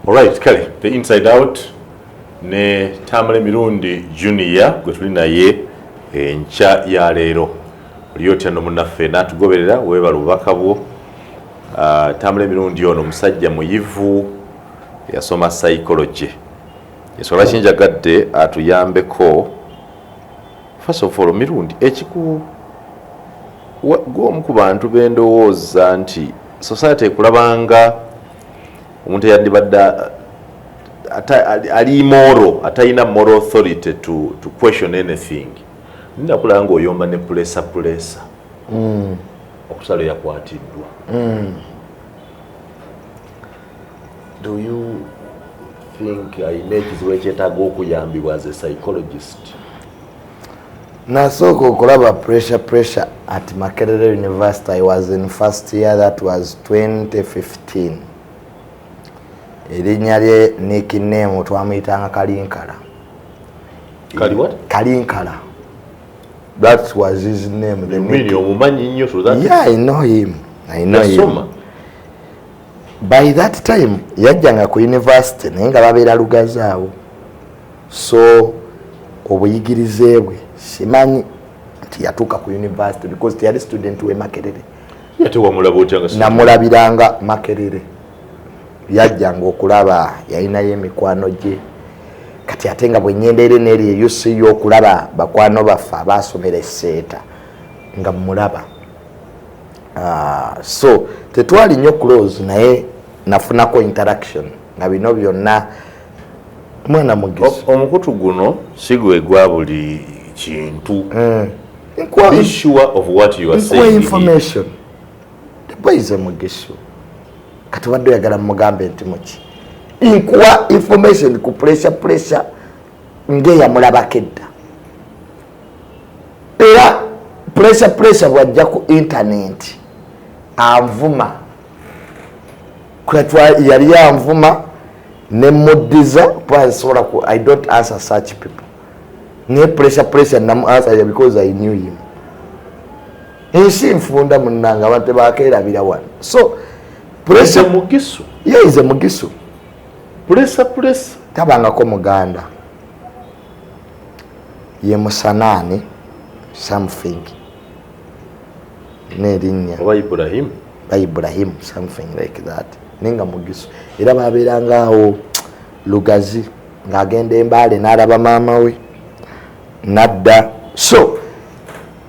Alright, kale, the inside out ne Tamale Mirundi Junior gwe tuli naye encha ya leero. Oliyotya no munaffe n'atugoberera weebala obubaka bwo. Tamale Mirundi ono musajja muyivu yasoma psychology. Yesola kinjagadde atuyambeko. First of all, Mirundi ekiku gw'omu ku bantu bendowooza nti society ekulabanga omuntu yandibadde ali immoral, atayina moral authority to question anything. Nina kulanga oyomba ne pressure. Okusalo yakwatiddwa. Do you think ayinekizibwa ekyetaaga okuyambibwa as a psychologist? Nasooka okulaba pressure at Makerere University. I was in first year, that was 2015. Erinnya lye nickname twamuyitanga Kalinkala. Kali what? Kalinkala. That was his name. You mean omumanyi nnyo so that? Yeah, I know him. Him. By that time, yajjanga ku university naye nga babeera lugazaawo. So obuyigirize bwe simanyi nti yatuuka ku university because teyali student we Makerere. Yate wamulaba otyanga? Namulabiranga Makerere. Yajjanga okulaba yalinayo emikwano gye. Kati ate nga bwe nyendeere n'eri eyusiyo okulaba bakwano baffe abaasomera esseeta nga mulaba. So tetwali nnyo close naye nafunako interaction nga bino byonna mwana mugiso. Omukutu guno sigwe gwa buli kintu. Be sure of what you are saying. Information. The boy is a mugiso. Kati wadde oyagala mugambe nti muki. Inkuwa information ku pressure ngeya mulabako edda. Era pressure bwajja ku internet anvuma. Kwatwa yali yanvuma ne muddiza sobola ku I don't answer such people. Ne pressure namu answer because I knew him. Ensi nfunda munnanga abantu bakeerabira wano. So pressure mugisu. Yeah, is a mugisu. Pressure tabangako muganda ye Musanani something nerinnya Ibrahim something like that ninga mugisu era baberanga awo lugazi ngagenda embale n'alaba mama we nadda. So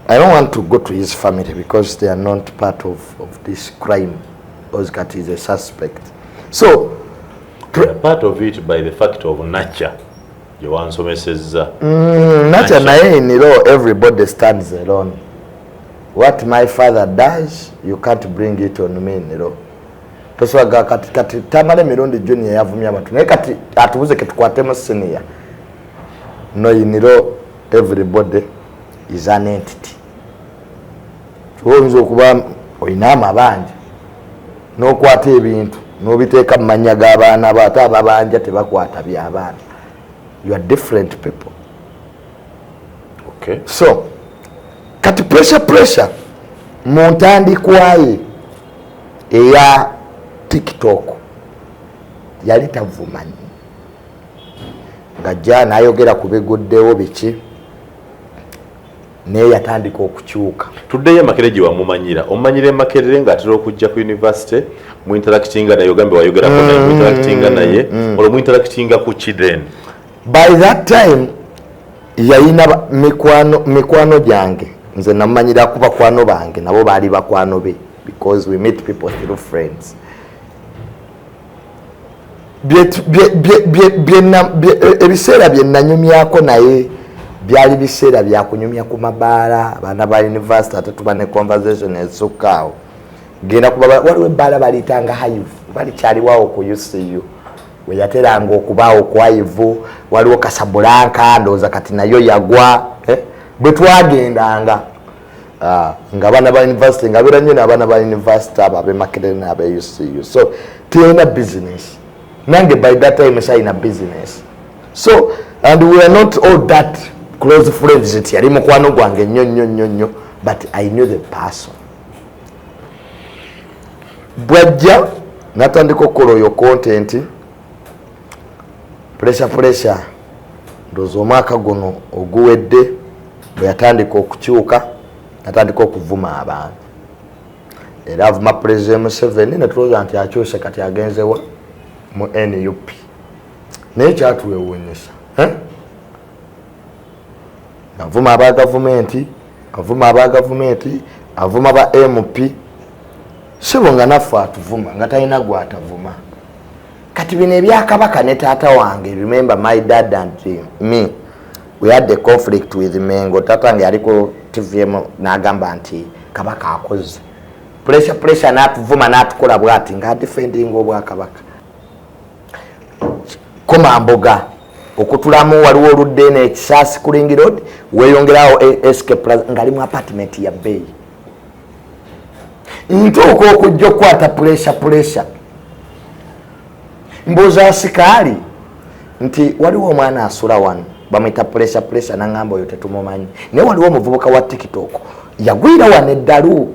I don't want to go to his family because they are not part of this crime. Oscar is a suspect. So part of it by the fact of nature. You want some messages. Nature nae in law, everybody stands alone. What my father does, you can't bring it on me in law. Toswaga kati Tamale Mirundi Junior yavumya abantu. Naye kati atubuze ketukwatemu senior. No in law, everybody is an entity. Tuwonzo okuba oyina amabanja n'okwata ebintu n'obiteeka mu mannya g'abaana ate ababanja tebakwata by'abaana. You are different people. Okay. So kati pressure mu ntandikwaye eya TikTok yali tavumanyi nga jja n'ayogera ku biguddewo biki naye yatandika okukyuka. Tuddeyo Makerere gye wamumanyira. Omumanyire Makerere ng'atera okujja ku university mu interactinga naye ogambe wayogerako naye mu interactinga naye olwo mu interactinga ku children. By that time yayina mikwano gyange nze namanyira ku bakwano bange nabo baali bakwano be because we meet people through friends. Ebiseera bye nanyumyako naye byali biseera byakunyumya ku mabaala abaana ba university ate tuba ne conversation ezisukkaawo genda kuba waliwo ebbaala baliitanga hive balikyaliwawo ku UCU we yateranga okubaawo ku hive waliwo Casablanca ndowooza kati nayo yagwa bwe twagendanga nga abaana ba university nga beera nnyo n'abaana ba university abo ab'e Makerere n'ab'e UCU. So tulina business nange by that time sayina business. So and we are not all that close friends nti yali mukwano gwange nnyo but I knew the person. Bwajja natandika okukola oyo content pressure ndozo omwaka guno oguwedde bwe yatandika okukyuka yatandika okuvuma abantu era avuma President Museveni ne tulowooza nti akyuse kati agenzewa mu NUP naye kyatuwewuunyisa avuma aba gavumenti avuma ba MP sibo nga naffe atuvuma nga talina gwatavuma kati bino ebyakabaka ne taata wange remember my dad and me we had the conflict with Mengo taata wange aliko TVM n'agamba nti kabaka akoze pressure n'atuvuma n'atukola bwati nga defending obwakabaka koma mboga okutulamu waliwo oludde n'ekisaasi ku Ring Road weeyongerawo SK Plaza ng'ali mu apartment ya Bay ntuuka okujja okukwata pressure mbuuza sikaali nti waliwo omwana asula wano bamwita pressure nangamba oyo tetumumanyi naye waliwo omuvubuka wa TikTok yagwira wano eddalu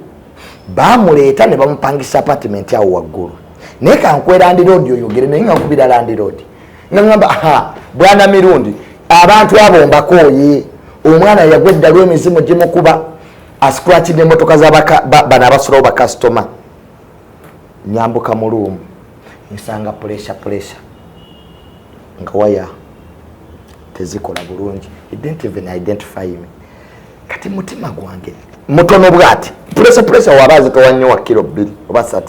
bamuleeta ne bamupangisa apartment awo waggulu naye kankwera Land Road oyogere naye nga nkubira Land Road ngamba bwana Mirundi abantu abo mbakooye omwana yagwa eddalu emizimu gimukuba ascratch n'emmotoka bana abasulawo bakasitoma nyambuka mu luumu nsanga pressure nga waya tezikola bulungi didn't even identify me kati mutima gwange mutono bwati pressure wabazi towanyo wa kilo 2 oba 3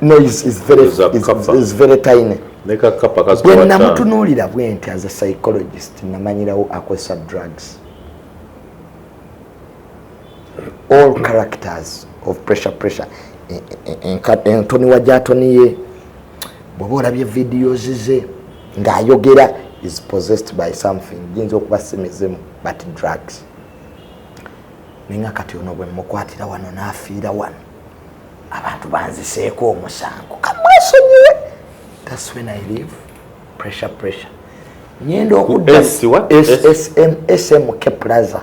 no is very tiny neka kapa kazi kwa na mutunulira bwenti as a psychologist namanyirawo akwesa drugs all characters of pressure Tony Wajatoni ye bwoba olabye videos ze ng'ayogera is possessed by something jinza okuba simizimu but drugs ninga kati ono bwe mukwatira wano n'afiira wano abantu banziseeko omusango kamwesonyiwe that's when I leave pressure nyendo okudda SMK Plaza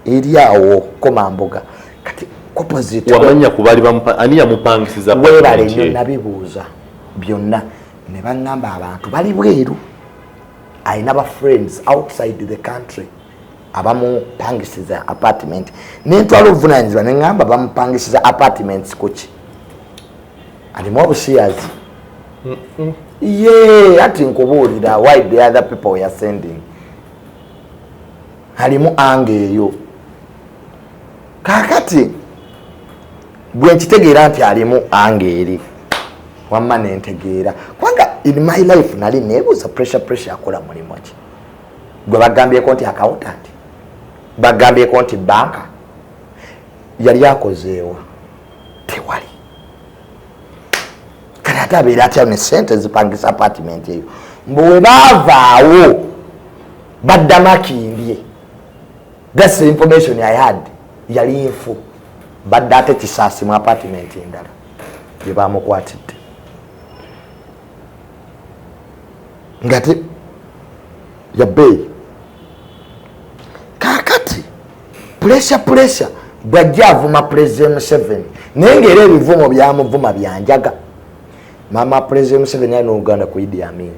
eri awo Komamboga kati opposite wamanya kubali ani yamupangisiza webale nnyo nabibuuza byonna ne bangamba abantu bali bweru ayina ba friends outside the country abamupangisiza apartment nentwala obuvunanyizibwa ne ngamba bamupangisiza apartments kuki alimu obusiyazi ye ati nkubuulira why the other people were sending alimu ange eyo kakati bwe nkitegeera nti alimu ange eri wamma nentegeera kubanga in my life nali neebuuza pressure akola mulimu ki gwe bagambyeko nti accountant bagambyeko nti banka yali akozeewa tewali kale ate abeera atya ne sente zipangisa apartment eyo mbu we baavaawo baddamu akimbye that's the information I had yali nfu badde ate kisaasi mu apartment endala gye bamukwatidde ngate ya Bay kakati pressure bwajja avuma President Museveni naye ng'era ebivumo byamuvuma byanjaga mama President Museveni alina Uganda ku Idi Amin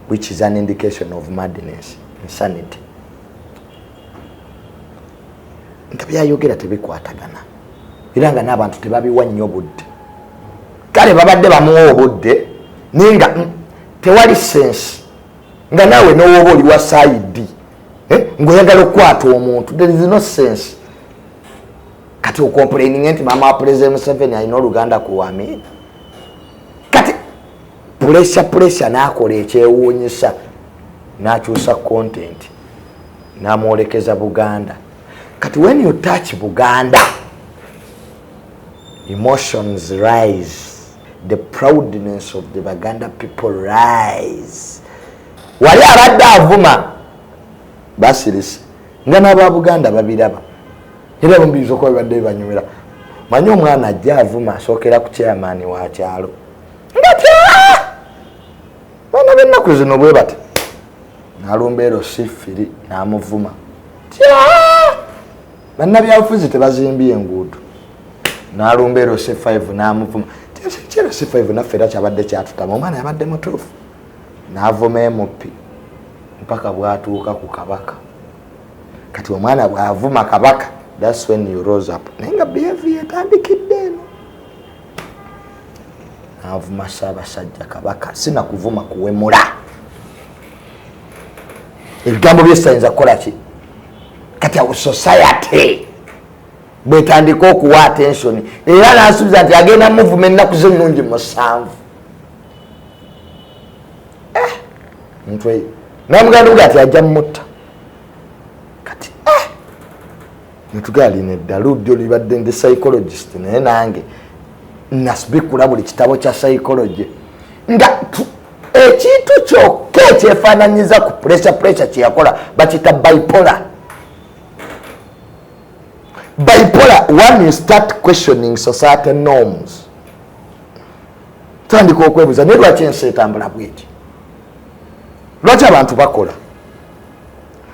which is an indication of madness insanity nga byayogera tebikwatagana era nga n'abantu tebabiwa nnyo budde kale babadde bamuwa obudde ninga tewali sense nga nawe n'owoba oli wa saidi ng'oyagala okukwata omuntu there is no sense kati okomplaining nti mama wa President Museveni alina Oluganda ku Amin kati pressure n'akola ekyewuunyisa n'akyusa content n'amwolekeza Buganda kati when you touch Buganda emotions rise the proudness of the Baganda people rise wali abadde avuma basirisi nga n'aba Buganda babiraba era bumbiza okuba bibadde bibanyumira manyi omwana ajja avuma asookera ku chairman wa kyalo nga bana b'ennaku zino bwe bati n'alumbeero sifiri n'amuvuma bannabyabufuzi tebazimbye enguudo n'alumbeero C5 n'amuvuma kyero C5 naffe era kyabadde kyatutama omwana yabadde mutuufu n'avuma MP mpaka bwatuuka ku kabaka. Kati omwana bw'avuma kabaka, that's when you rose up. Naye nga behavior etandikidde eno. N'avuma Ssaabasajja kabaka, sinakuvuma kuwemula. Ebigambo byesayinza kukola ki? Kati awo society bwetandika okuwa attention era n'asuubiza nti agenda muvuma ennaku z'ennungi 7. Omuntu eyo n'amuganda gwe ati ajja mutta. Kati netugali neddalu ddyo libadde ndi psychologist naye nange nasibikula buli kitabo kya psychology nga ekintu kyokka ekyefaananyiza ku pressure kyeyakola bakita bipolar. Bipolar, when you start questioning societal norms, tandika okwebuuza naye lwaki ensi etambula bweki? Lwaki abantu bakola?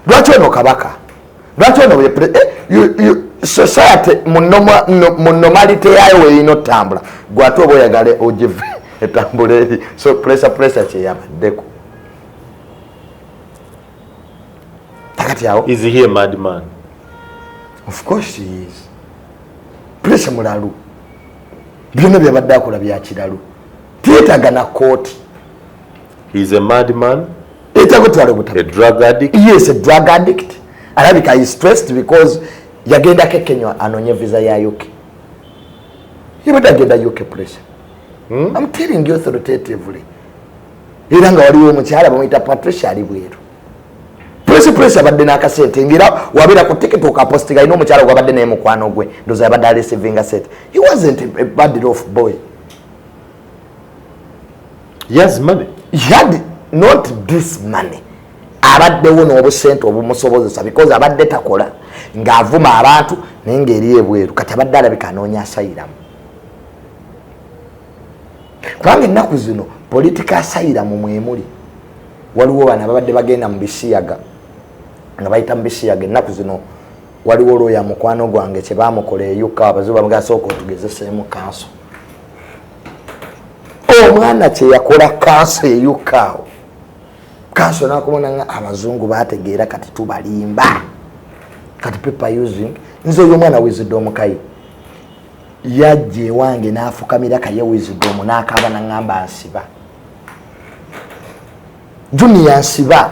Lwaki ono kabaka? Lwaki ono society mu normality yayo weerina otambula gwate oba oyagala ogive etambula eri. So pressure kyeyabaddeko. Takati awo. Is he a madman? Of course he is. Pressure mulalu. Byonna byabadde akola bya kiralu. Tiyetaaga na kooti. He is a madman? A drug addict? Yes, a drug addict. Alabika is stressed because yagenda Kenya anonye visa ya UK. Yabadde agenda UK pressure. I'm telling you authoritatively. Era nga waliwo omukyala bamuyita Patricia ali bweru. Pressure abadde n'akasente ngira wabira ku ticket okapostinga ino omukyala gwabadde naye mukwano gwe ndoza yabadde alisivinga set. He wasn't a bad off boy. He has money. He had not this money. Abaddewo n'obusente obumusobozesa because abadde takola ng'avuma abantu naye ng'eri ebweru kati abadde alabika anoonya asayiramu. Kubanga ennaku zino politika asayiramu mwemuli. Waliwo bana babadde bagenda mu bisiyaga nga bayita mu bisiyaga ennaku zino waliwo looya mukwano gwange kye baamukola eyuka abazibu bamugasooka otugezeseemu kanso. Omwana kye yakola kanso eyuka awo. Kanso nakumona nga abazungu baategeera kati tubalimba. Kati paper using nze oyo omwana wisdom kai yajje wange n'afukamira kaye wisdom n'akaaba n'angamba nsiba. Junior nsiba.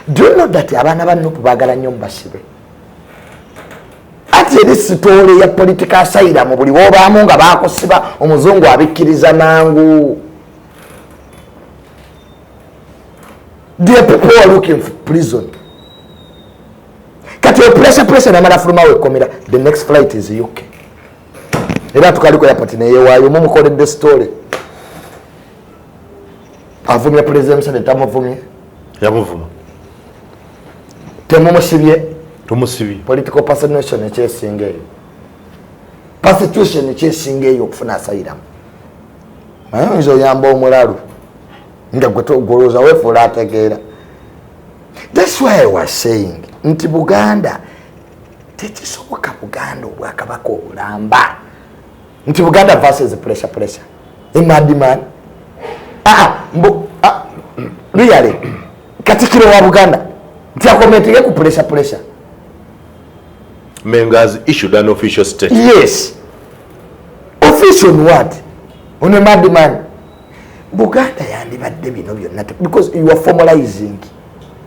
Do you know that abaana ba Nuupu baagala nnyo mbasibe? Ati eri sitoole ya politika sayira mu buli wobaamu nga baakusiba omuzungu abikkiriza mangu. The people are looking for prison. Kati pressure namala fuluma wekomera. The next flight is UK. Era tukaliko airport ne yewayo mumukoledde story. Avumya president Museveni tamuvumye. Yamuvuma. Temumusibye. Tumusibye. Political personation ekyesingeeyo. Persecution ekyesingeeyo okufuna asayiramu. Ayinza oyamba omulalu. Nga gwetogoloza wefuula ategeera. That's why I was saying nti Buganda tekisoboka Buganda obwakabaka obulamba. Nti Buganda versus pressure. A madman. Really? Katikiro wa Buganda. Nti akometige ku pressure. Mengo has issued an official statement. Yes. Official what? On a madman. Buganda yandibadde bino byonna because you are formalizing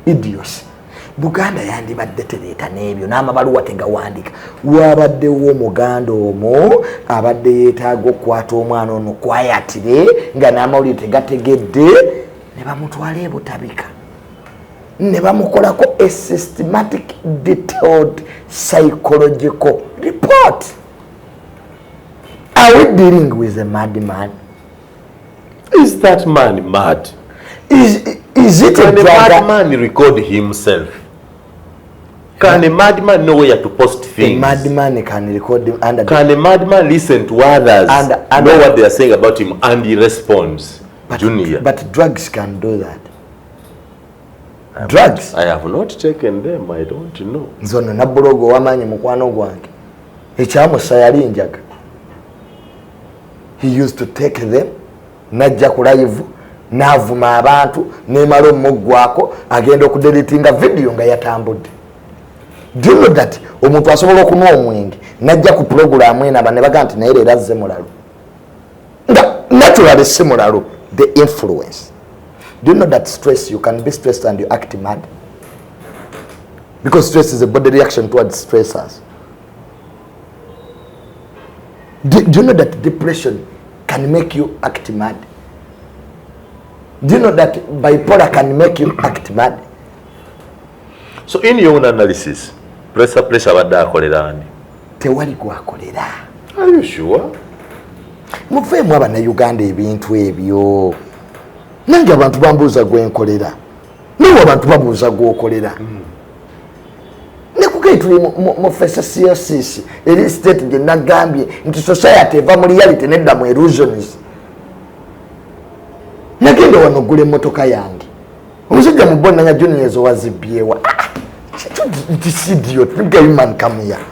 idiocy. Buganda yandibadde tereeta n'ebyo n'amabaluwa tegawandika. Wabaddewo omuganda omwo abadde yeetaaga okukwata omwana ono kwayatire nga n'amawulire tegategedde ne bamutwala ebutabika. Ne bamukolako a systematic detailed psychological report. Are we dealing with a madman? Is that man mad? Is it Can a madman record himself? Can a madman know where to post things? A madman can record him under. Can a madman listen to others know what they are saying about him and he responds? Junior. But drugs can do that. Drugs. I have not taken them. I don't know. Nzono na bulogo wamanyi mukwano gwange. Ekyamusa yali njaga. He used to take them. Najja ku live n'avuma abantu n'emala omuggwako agenda okudeditinga video nga yatambudde. Do you know that omuntu asobola okunywa omwenge najja ku puroguramu eno ne baga nti naye leero azze mulalu nga naturally si mulalu. The influence. Do you know that stress, you can be stressed and you act mad? Because stress is a body reaction towards stressors. Do you know that depression can make you act mad? Do you know that bipolar can make you act mad? So in your own analysis, pressure badde akolera ani? Tewali gwakolera. Are you sure? Muveemu Abannayuganda ebintu ebyo. Nange abantu bambuuza gwenkolera. Nawe abantu babuuza gwokolera. Nekugaye tuli mu fesa CSC eri state gye nagambye nti society eva mu reality nedda mu illusions. Nagenda wano ogula emmotoka yange. Omusajja mu Bonnanya Juniors owazibyewa. This idiot, look at you man come here.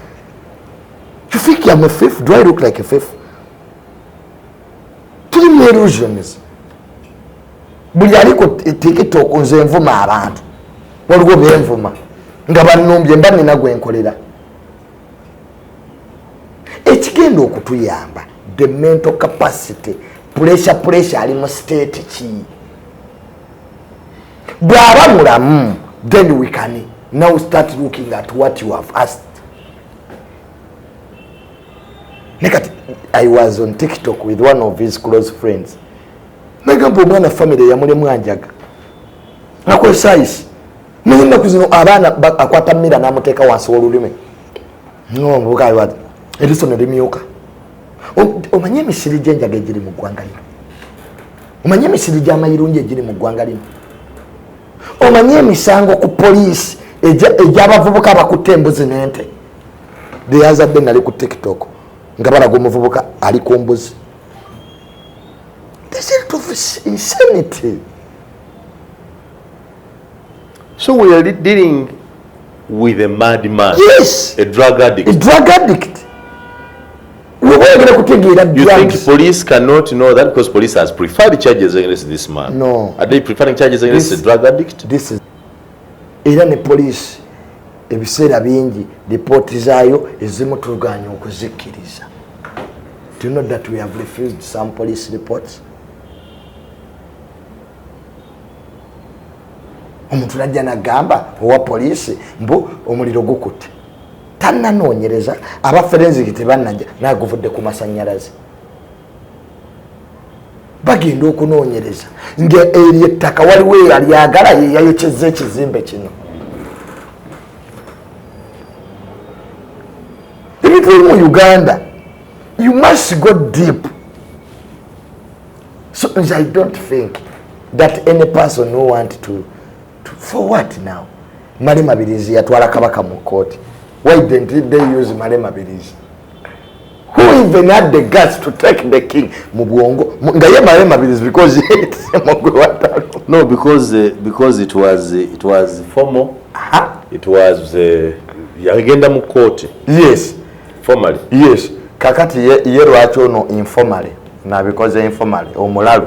You think I'm a thief? Do I look like a thief? Tuli mu illusions. Buli aliko TikTok nze envuma abantu. Waliwo benvuma. Nga bannumbye mba nina gwenkolera. Ekigenda okutuyamba the mental capacity. Pressure ali mu state ki. Bw'aba mulamu, then we can now start looking at what you have asked. I was on TikTok with one of his close friends. Nagamba omwana family yamulemu anjaga. Nako size. Nenda kuzino abana akwata mmira namuteeka wansi w'olulime. No mbuka wat. Edison erimyuka. Omanye emisiri gy'enjaga egiri mu ggwanga lino. Omanye emisiri gy'amayirungi egiri mu ggwanga lino. Omanye emisango ku poliisi egy'abavubuka abakutte embuzi n'ente. Deyazadde nali ku TikTok nga balaga omuvubuka ali ku mbuzi. This is of insanity. So we are dealing with a madman. Yes. A drug addict. A drug addict. You think police cannot know that because police has preferred charges against this man? No. Are they preferring charges against a drug addict? This is. Era ne police ebiseera bingi report zaayo ezimu tuganya okuzikiriza. Do you know that we have refused some police reports? Omuntu najja nagamba owa poliisi mbu omuliro gukutte. Tannanoonyereza aba forensic tebannajja naguvudde ku masannyalaze. Bagenda okunoonyereza ng'eri ettaka waliwo eyalyagala yeyayokyezza ekizimbe kino. Ebintu biri mu Uganda. You must go deep. So I don't think that any person who want to for what now? Male Mabirizi yatwala kabaka mu court. Why didn't they use Male Mabirizi? Who even had the guts to take the king? Mubwongo. Ngaye Male Mabirizi because he hates Mogwatalo. No, because it was formal. It was yagenda mu court. Yes. Formally. Yes. Kakati ye lwaki ono informally. Na because informally omulalu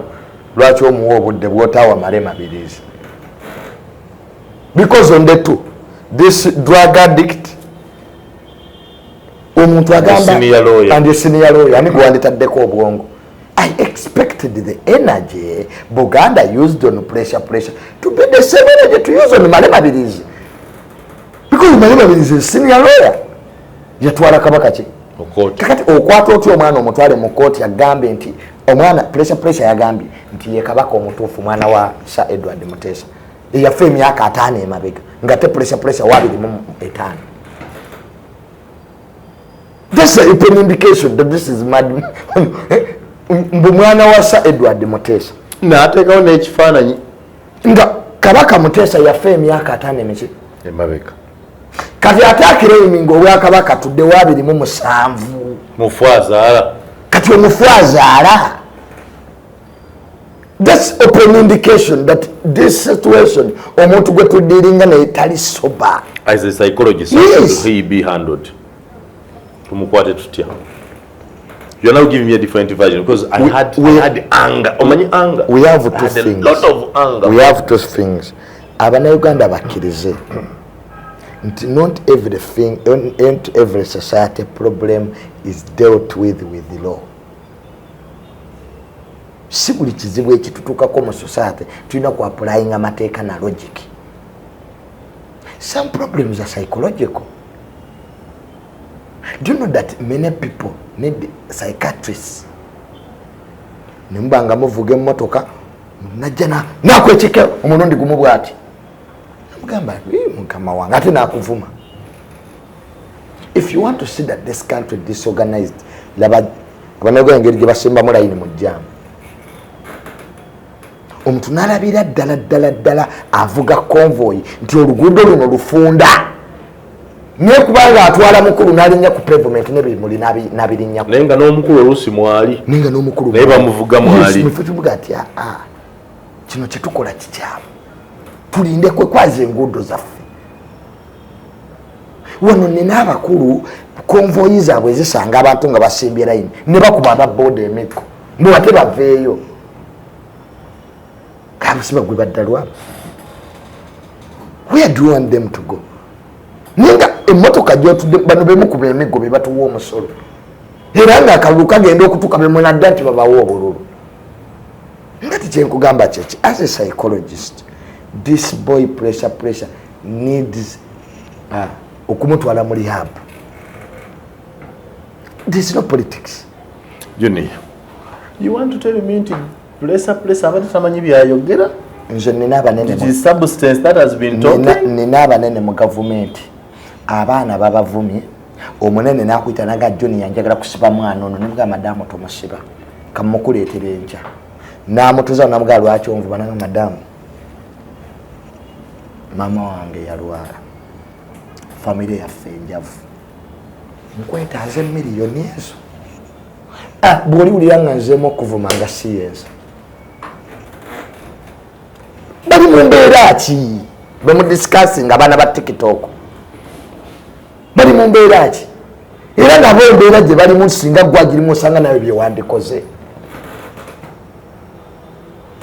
lwaki omuwa obudde bwotawa Male Mabirizi. Because on the two, this drug addict, and the senior lawyer, I expected the energy Buganda used on pressure to be the same energy to use on Male Mabirizi. Because Male Mabirizi is senior lawyer. Yatwala kabakachi. Kakati okwata otyo omwana omutwale mu court yagambe nti omwana pressure yagambe nti ye kabaka omutuufu mwana wa Sir Edward Mutesa. Yafe emyaka 5 emabega nga te pressure wabiri mu 5. This is an indication that this is mad. Mbu mwana wa Sir Edward Mutesa n'ateekawo n'ekifaananyi nga kabaka Mutesa yafe emyaka 5 emeki emabega. Kati atakira emingo obwa kabaka tudde wabiri mu 7 mufwazaala kati omufwazaala. That's open indication that this situation omuntu gwe tudiringa naye tali sober. As a psychologist, yes. How should he be handled? Tumukwate tutya? You're now giving me a different version because I had anger. Anger. We have two things. A lot of anger. We have two things. Abana-Uganda bakkirize nti not everything, not every society problem is dealt with the law. Si buli kizibu ekitutuukako mu society tulina ku applying amateeka na logic. Some problems are psychological. Do you know that many people need psychiatrists? Nimbanga muvuga emmotoka najja nakwekike omulundi gumu bwati mugamba mukama wange ate nakuvuma. If you want to see that this country disorganized, laba abanago engeri gye basimbamu layini mu jjaamu. Omuntu n'alabira ddala avuga convoy nti oluguudo luno lufunda naye kubanga atwala mukulu n'alinnya ku pavement n'ebimuli n'abirinnyako naye nga n'omukulu oluusi mwali ninga n'omukulu naye bamuvuga mwali tuvuga ati kino kyetukola kikyamu tulinde kwekwaza enguudo zaffe. Wano nina abakulu konvoyi zaabwe zisanga abantu nga basimbye layini ne bakuba ababooda emikko mbu ate baveeyo kamusiba gwe baddalwamu. Where do you want them to go? Ninga emmotoka gyotudde bano bemukuba emiggo be batuwa omusolo era nga akalulu kagenda okutuuka bemunadda nti babawa obululu. Ngati kyenkugamba kyeki, as a psychologist, this boy pressure needs okumutwala mu rehab. There's no politics. Junior, you want to tell me nti pressure abadde tamanyi byayogera? Nze nina abanene it is substance that has been talking. Nina abanene mu gavumenti abaana babavumye omunene nakuyita naga John yanjagala kusiba mwana ono nimuga madamu tomusiba kamukuleetera enja namutuza namuga lwaki onvuba nanga madamu mama wange yalwala family yaffe enjavu nkwetaaze miliyoni ezo bwoli uliranga nzemu okuvuma nga siyenza bali mu mbeera ki bemudiscussing abaana ba TikTok bali mu mbeera ki era nabo embeera gye balimu singa gwagirimu osanga nayo byewandikoze.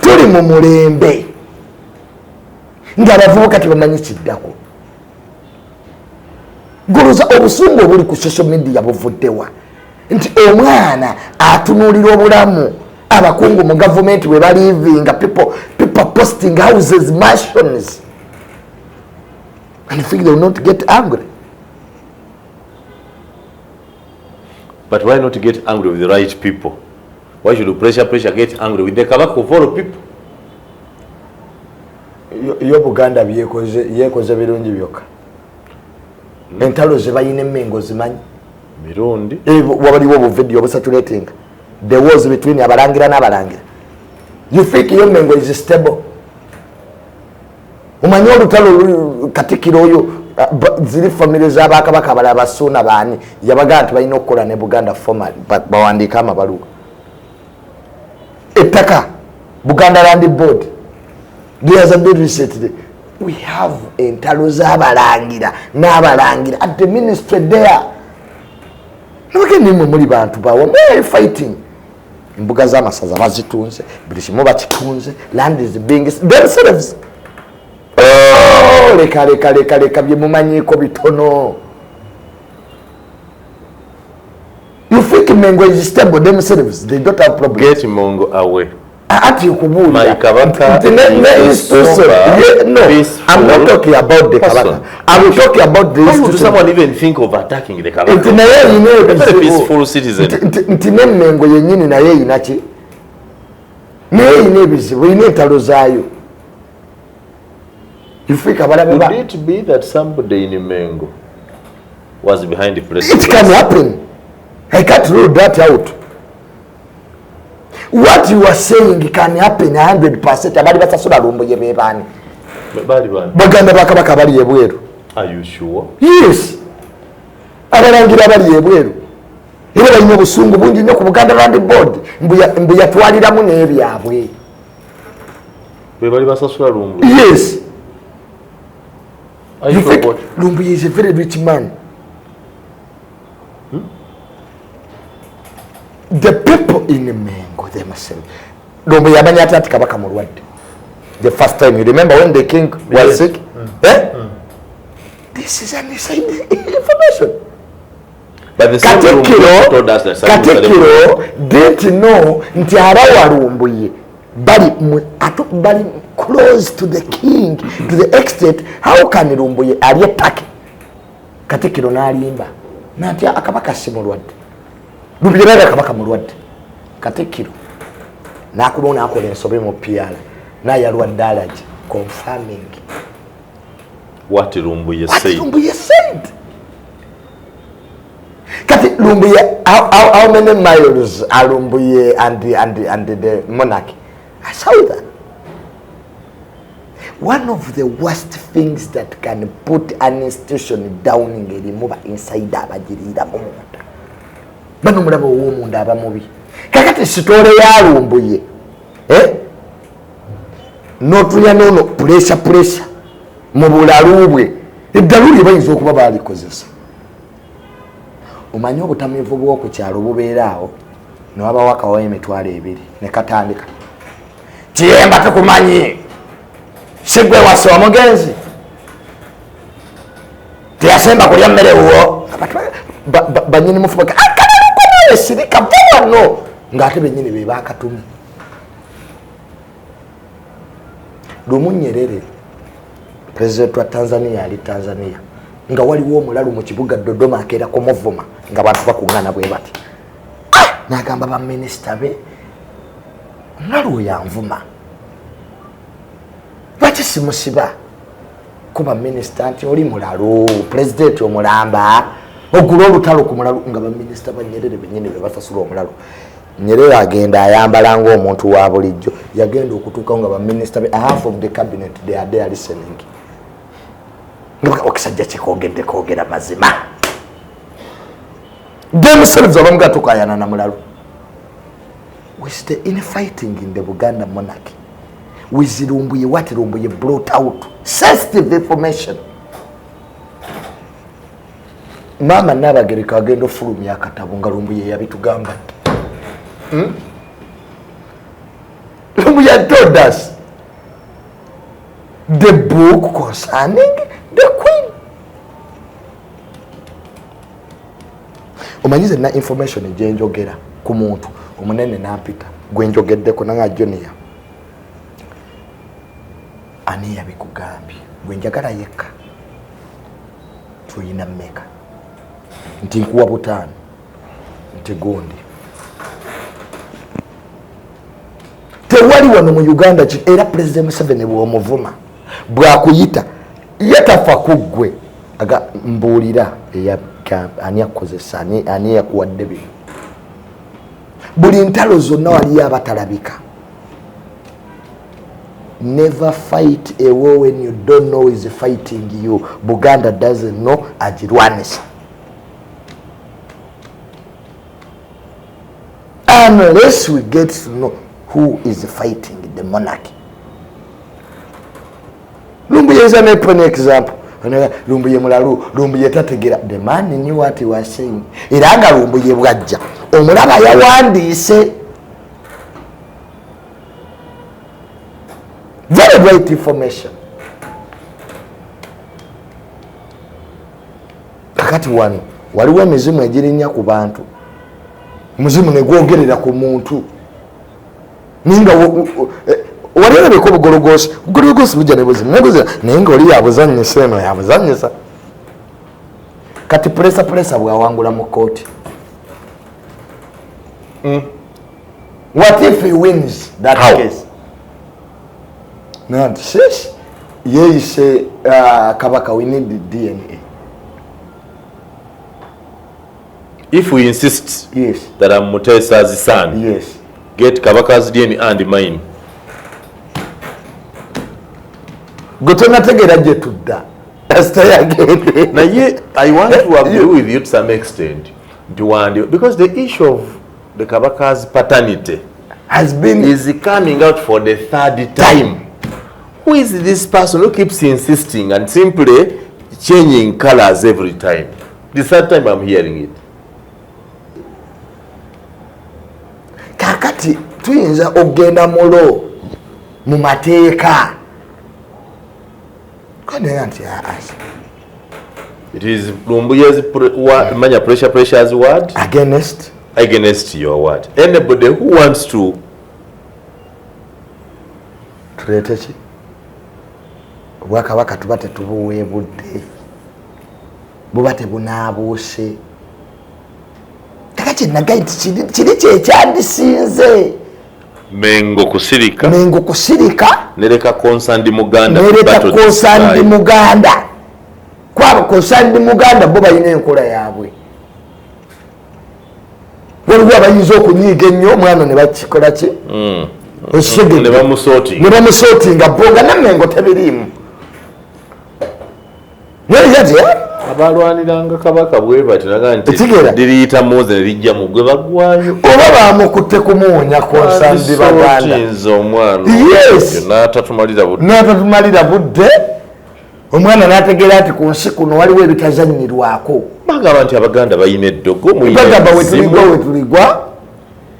Tuli mu mulembe ng'abavubuka tebamanyi kiddako. Guluza obusungu obuli ku social media buvuddewa nti omwana atunuulira obulamu abakungu mu gavumenti bwe balivinga people posting houses, mansions, and you think they will not get angry. But why not get angry with the right people? Why should pressure get angry with the kabaka of all people? Yo Buganda yekoze birungi byokka. Entalo ze bayine emmengo zimanyi. Mirundi. Wabaliwo bu video obusatulating. There was between abalangira n'abalangira. You think your mengo is stable? Umanyi olutalo katikiro oyo ziri family z'abakabaka bala basuna bani yabaga nti balina okukola ne Buganda formal bawandiika amabaluwa. Ettaka Buganda Land Board there has been recently we have entalo z'abalangira n'abalangira at the ministry there. Nogende muri bantu bawo fighting. Imbuga z'amasaza bazitunze buli kimu bakitunze land is being themselves. Leka bye mumanyiko bitono. You think Mengo is stable themselves, they don't have problem. Get Mongo away. Ati kubuli. My Kabaka no, I'm not talking about the Kabaka. I'm talking about the Why would someone even think of attacking the Kabaka? Very peaceful citizen. Ntine Mengo yenyini na ye inachi. Naye inebizibu inetalo zayo. Could it be that somebody in Mengo was behind the president? It can happen. I can't rule that out. What you are saying can happen 100%. Abali basasula lumbo ye bebani. Baganda bakabaka bali yebweru. Are you sure? Yes. Abalangira bali yebweru. Era balina obusungu bungi nnyo ku Buganda Land Board. Mbu yatwaliramu n'ebyabwe. Bali basasula lumbo. Yes. You think Lumbu is a very rich man. the people in Mengo, they must say, don't be abanyata kabaka mulwadde. The first time, you remember when the king was sick? This is an inside information. But the Katikiro didn't know nti abawarumbuye bali close to the king to the extent how can rumbuye aliye pake Katikiro nalimba nanti akabaka simulwadde lubirera akabaka mulwadde Katikiro nakubona akola ensobe mu PR na yalwadde alaji confirming what Lumbuye said. Kati Lumbuye, how many miles are Lumbuye and the monarchy? I saw that. One of the worst things that can put an institution down in the remover inside abajirira mumunda. Bano mulabo w'omunda abamubi. Kakati sitore ya Lumbuye. Notuya nono pressure. Mubulalu bwe eddaluli bayinza okuba balikozesa omanyi obutamivu bw'oku kyalo bubeeraawo ne wabawakawo emitwalo ebiri ne katandika kiyemba tukumanyi sigwe wase omugenzi teyasemba kulya mmere wo banyini mufubaka akanalukonawe sirika vawano ng'ate bennyini be bakatumi lumu Nyerere President wa Tanzania ali Tanzania nga waliwo omulalu mu kibuga Dodoma akeera ko Movuma nga bantu bakungana bwe bati nagamba ba minister be omulalu yanvuma lwaki simusiba kuba minister nti oli mulalu president omulamba ogula olutalo ku mulalu nga ba minister ba Nyerere bennyini be basasula omulalu Nyerere agenda ayambala ng'omuntu wa bulijjo yagenda okutuuka nga ba minister be half of the cabinet they are there listening okisajja kikogera mazima themselves abamu tukayana na mulalu with the infighting in the Buganda monarchy with Lumbuye what Lumbuye brought out sensitive information mama Nabagereka agenda ofulumya akatabo nga Lumbuye yabitugamba Lumbuye told us the book concerning the queen. Omanyize na information ejenjogera ku muntu omunene napita gwenjogeddeko nanga Junior ani yabikugambye gwenjagala yekka tuyina mmeka nti nkuwa butaano nti gundi tewali wano mu Uganda era President Museveni bw'omuvuma bwakuyita yatafa kuggwe aga mbuulira ani akozesa ani yakuwadde bino buli ntalo zonna waliyo abatalabika never fight a war when you don't know is fighting you. Buganda doesn't know agirwanisa unless we get to know who is fighting the monarchy. Lumbuye is an example. Lumbuye mulalu, Lumbuye tategera. The man knew what he was saying. Iranga Lumbuye bwajja. Omulaba yawandiise. Very right information. Kakati wano waliwo emizimu egirinnya ku bantu. Muzimu ne gwogerera ku muntu. Ninga waliwo biko bugologosi bujja ne buzimu nebuze nenga oli yabuzannyisa eno yabuzannyisa kati presa bwawangula mu kooti. What if he wins that case? Nanti shesh yeise kabaka we need the DNA. If we insist yes that I'm Mutesa's son, yes, get Kabaka's DNA and mine. Gotona tegera je tudda. Now I want to agree with you to some extent. Because the issue of the Kabaka's paternity is coming out for the third time. Who is this person who keeps insisting and simply changing colors every time? The third time I'm hearing it. kakati tuyinza okugenda mulo mu mateeka kanera nti it is Lumbuyezi manya pressure word against your word. Anybody who wants to tuleete ki obwakabaka tuba tetubuwe budde buba tebunaabuuse kakati nagayi kiri kyekyandisinze mengo kusirika nereka konsandi muganda kwabo konsandi muganda bo balina enkola yaabwe waliwo abayinza okunyiiga ennyo omwana ne bakikola ki ne bamusootinga bonga namengo tebiriimu nayati abalwaniranga kabaka bwe bati naga nti diriyita muze nerijja mugwe bagwayo oba bamukutte kumuwonya konsandi baganda omwana n'atatumalira budde omwana n'ategeera ati ku nsi kuno waliwo ebitazanyirwako bagamba nti abaganda bayina eddogo bagamba wetuligwa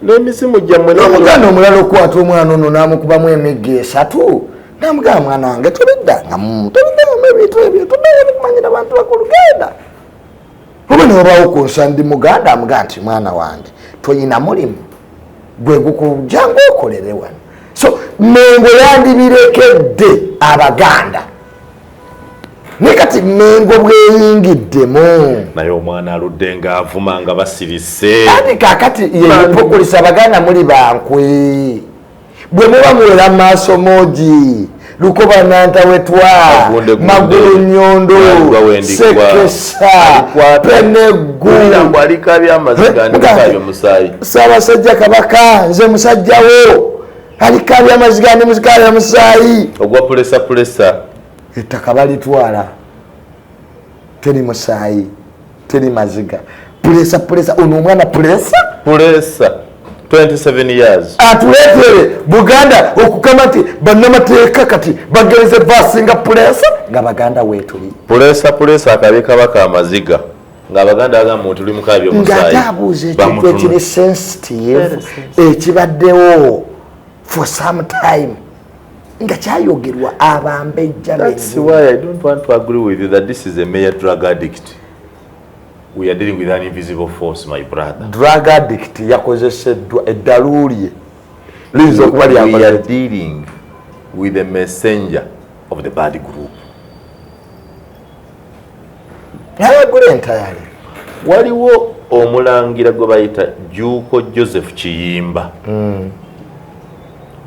n'emisimu gyammwe n'omuganda omulala okukwata omwana ono n'amukubamu emigga 3 namugamba mwana wange toliddangamu ebintu ebyo tukumanyira abantu bakulugenda oba nobaawo ku nsandi muganda amugaa nti mwana wange toyina mulimu gwe gukujanga okolere wano so mengo yandibirekedde abaganda ne kati mengo bweyingiddemu naye omwana aludde ng'avuma nga basirise ati kakati yepokulisa abaganda muli bankwe bwe muba muwera mu maaso mogi lukoba nantawetwa magulu nyondo sekesa penegu Ssaabasajja kabaka nze musajjawo alikabya amaziga ndi muzikabya musaayi ogwa pulesa ettaka balitwala teri musaayi teri maziga pulesa ono omwana pulesa 27 years atuleetere Buganda okukama nti bannamateeka kati bagenze basinga pulesa nga baganda weetuli pulesa akabye kabaka amaziga ng'abaganda agamba nti tuli mukabya omusaayi ng'ataabuuza ekintu ekiri sensitive ekibaddewo for some time nga kyayogerwa abambejja. That's why I don't want to agree with you that this is a mere drug addict. We are dealing with an invisible force, my brother. Drug addict yakozeseddwa eddaluulye. We are dealing with the messenger of the bad group. Nayagula entirely. Waliwo omulangira gwe bayita Juuko Joseph Kiyimba.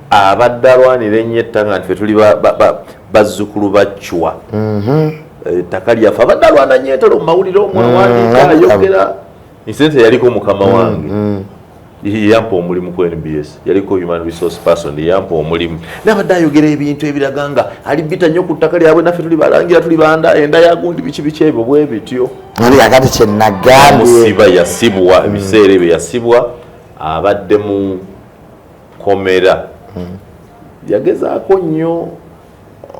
Abadde alwanira ennyo ettanga nti ffe tuli bazzukulu bacwa. Ettaka lyaffe abadde alwana nnyo entalo mu mawulire omwawandiika ayogera. Nsente yaliko mukama wange. Yampa omulimu ku NBS. Yaliko human resource person yampa omulimu. N'abadde ayogera ebintu ebiraga nga ali bita nnyo ku ttaka lyabwe naffe tuli balangira tuli banda enda yagundi biki ebyo bwe bityo. Oli akati kye nagambye. Musiba yasibwa ebiseera ebyo yasibwa abadde mu komera. Yagezaako nnyo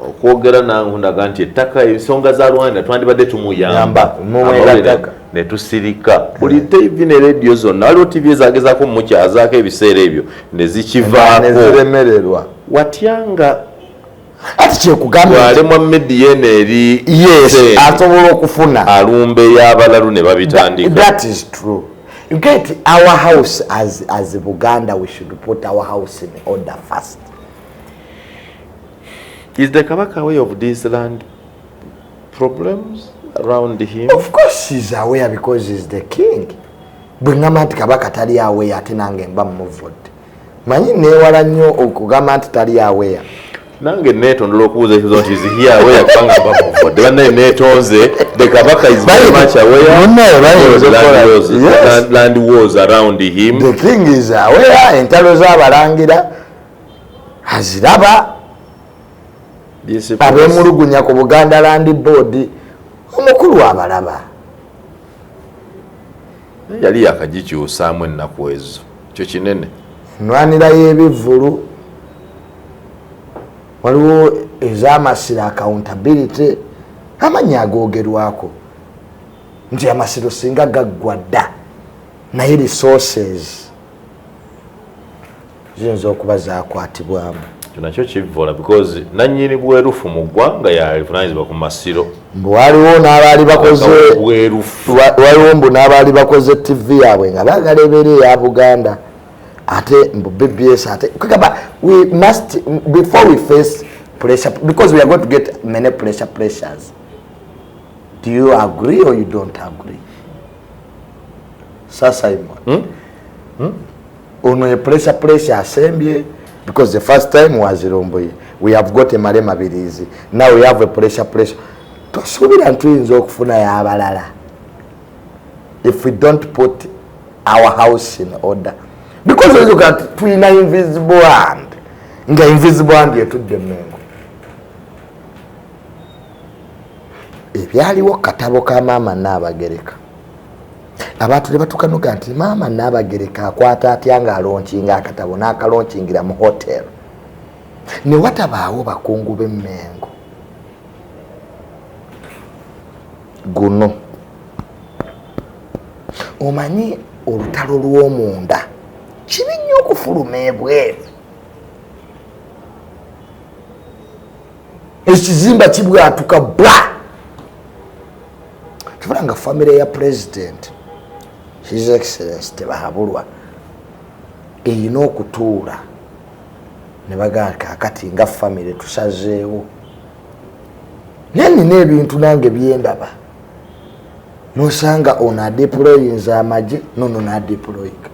okwogera nangu ndaga nti ettaka ensonga za Rwanda twandibadde tumuyamba ne tusirika buli TV ne radio zonna waliwo TV ezagezaako mumukyazaako ebiseera ebyo ne zikivaako watyanga ati kyekugamba alemwa media eno eri asobola okufuna alumba ey'abalalu ne babitandika. That is true. You get our house as Buganda, we should put our house in order first. Is the Kabaka aware of these land problems around him? Of course he's aware because he's the king. Bwengamba nti Kabaka tali aware ate nange mba muvudde. Manyi neewala nnyo okugamba nti tali aware. Nange neetondola okubuuza ekibuzo nti is he aware kubanga mba muvudde. Bannaye neetonze the Kabaka is very much aware. Land wars around him. The king is aware. Entalo z'abalangira aziraba. Abemulugunya ku Buganda Land Board omukulu abalaba. Yali yakagikyusaamu ennaku ezo kyo kinene. Nwanira y'ebivvulu waliwo ez'amasiro accountability amannya agoogerwako nti amasiro singa gaggwa dda naye resources ziyinza okuba zakwatibwamu nakyo kivvola because nannyini bwerufu mu ggwanga yalivunanyizibwa ku masiro waliwo n'abaali bakoze waliwo mbu n'abaali bakoze tv yaabwe nga baagala ebeera eya Buganda ate mbu BBS ate kugamba we must before we face pressure because we are going to get many pressures. Do you agree or you don't agree? Sasa ono ye pressure assembly because the first time was Romboye. We have got a Male Mabirizi. Now we have a pressure. Tosubira ntuyinza okufuna y'abalala. If we don't put our house in order. Because we look at twina invisible hand. Nga invisible hand yetudde Mengo. Ebyaliwo katabo ka Maama Nnaabagereka. Abantu ne batukanuka nti Maama Nnaabagereka akwata atya nga alonkinga akatabo n'akalonkingira mu hotel. Ne watabaawo bakungu b'Emmengo. Guno omanyi olutalo lw'omunda kibi nnyo okufuluma ebweru. Ekizimba kibwatuka bwa tubanga family ya president His Excellency tebahabulwa eyina okutuula ne bagaka akati nga family tusazeewo nennina ebintu nange byendaba nosanga ono adeployinza amagye nono nadeployika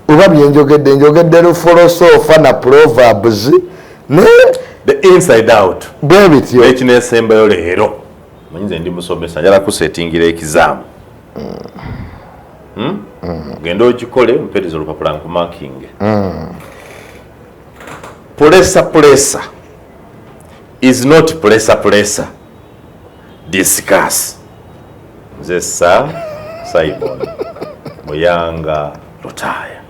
oba njogedde lufolosofa na proverbs ne the inside out bwebityo ekinesembayo leero manyize ndi musomesa njala kusetingira ekizaamu genda okikole mperiza olupapula nkumakinge pressure is not pressure discuss nze Simon Muyanga Lotaya.